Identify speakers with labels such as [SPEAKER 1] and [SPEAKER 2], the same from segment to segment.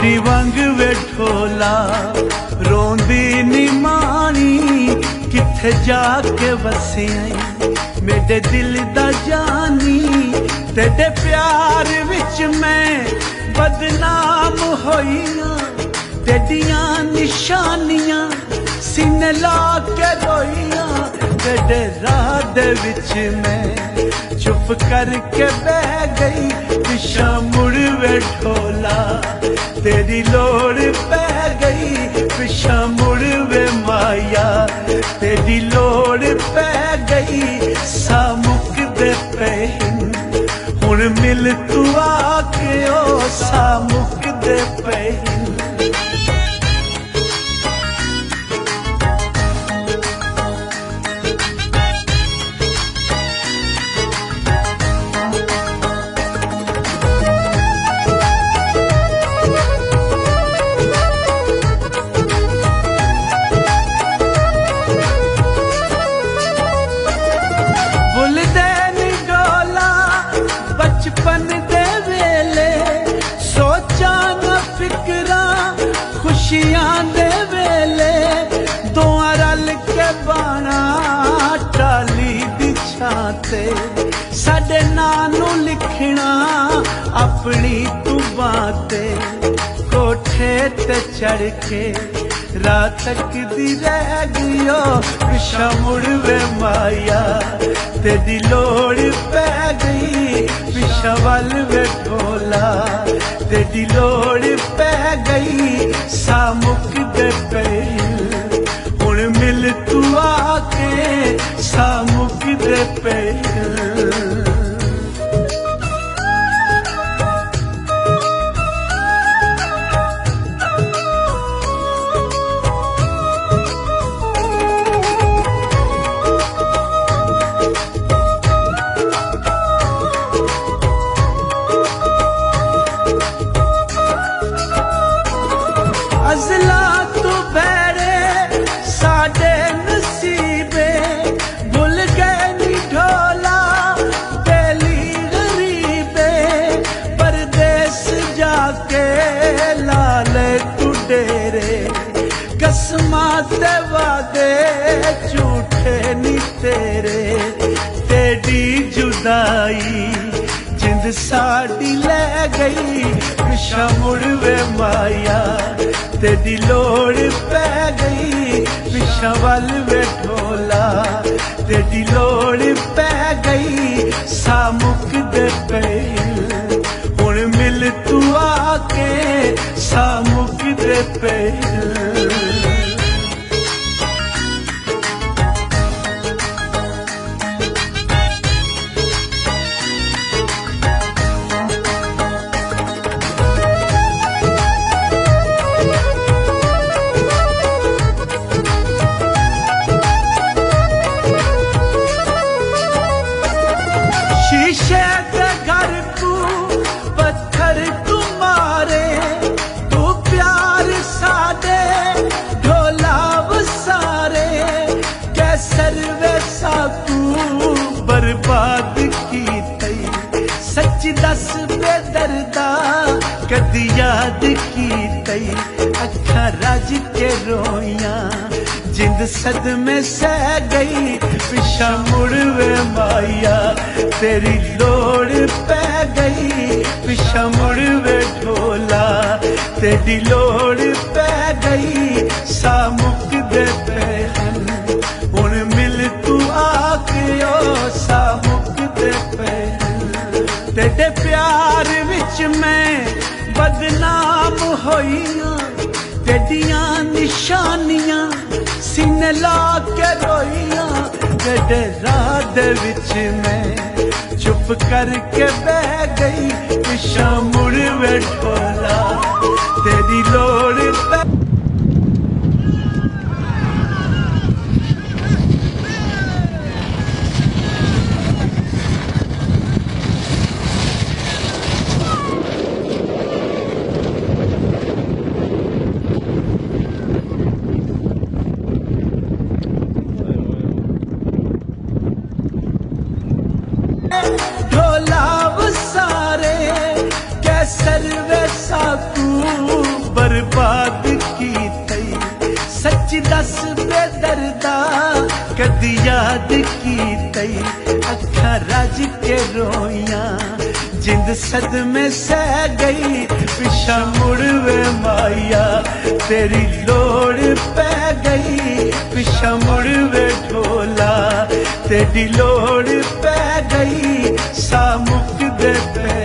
[SPEAKER 1] तेरी वांग वे ढोला रोंदी नी मानी किथे जाके वसिया मेरे दिल दा जानी तेरे प्यार विच मैं बदनाम होइया तेरियां निशानियां सीने ला के रोइया तेरे राह दे विच मैं चुप करके बह गई पिछा मुड़ वे ढोला तेरी लोड़ पै गई पिछा मुड़ वे माया तेरी लोड़ पै गई सा मुकदे पे हुण मिल तू आके ओ सा मुकदे पे बचपन दे वेले सोचा न फिकरा खुशियां दे वेले दोआ रल के बाना टाली दी छाते साडे नानू लिखना अपनी तू बातें कोठे ते चढ़ के रात तक दी रह गई पिछा मुड़ वे माया तेरी लोड़ पै गई पिछा वल वे ढोला तेरी लोड़ पै गई सा मुकदे पे हुण मिल तू आके सा मुकदे पे अज़ला तू बैरे साडे नसीबे भुल गए नी ढोला बेली गरीबे परदेस जाके लाले तू डेरे कसमां ते वादे झूठे नी तेरे तेरी जुदाई जिंद साड़ी ले गई पिछा मुड़ वे माया तेरी लोड़ पै गई पिछा वल वे ढोला तेरी लोड़ पै गई सा मुकदे पे हुण मिल तू आके सा मुकदे पे शीशे के घर को पत्थर तू मारे तू प्यार सादे ढोला वसारे कैसर वैसा तू बर्बाद की तई सच दस बेदर्दा कदी याद की तई अखा रज के रोइया जिंद सदमे सह गई पिछा मुड़ वे माया तेरी लोड़ पै गई पिछा मुड़ वे ढोला तेरी लोड़ पै गई सा मुकदे पे हुण मिल तू आके ओ सा मुकदे पे तेरे प्यार विच मैं बदनाम होइया तेरियां निशानियां सीने ला के रोइया तेरे राह दे विच मैं चुप करके बह गई पिछा मुड़ वे ढोला तेरी लोड़ पे ढोला वसारे कैसर वैसा तू सच दस बेदर्दा कदी याद की तई अखा रज के रोइयां जिंद सदमे सह गई पिछा मुड़ वे माया तेरी लोड़ पै गई पिछा मुड़ वे ढोला तेरी लोड़ पै गई सा मुकदे पे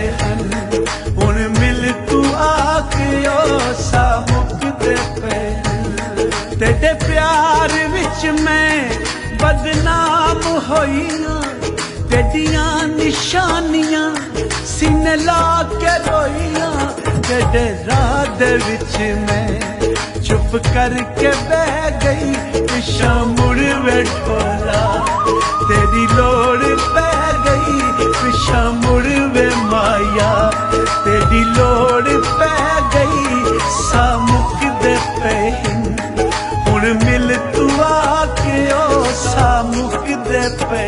[SPEAKER 1] हुण मिल तू आके ओ सा मुकदे पे तेरे प्यार विच मैं बदनाम होइयां तेरियां निशानियां सीने ला के रोइयां तेरे राह दे विच मैं चुप करके बह गई पिछा मुड़ वे ढोला तेरी लोड़ पै गई पिछा मुड़ वे माया तेरी लोड़ पै गई सा मुकदे पे हुण मिल तू आके ओ सा मुकदे पे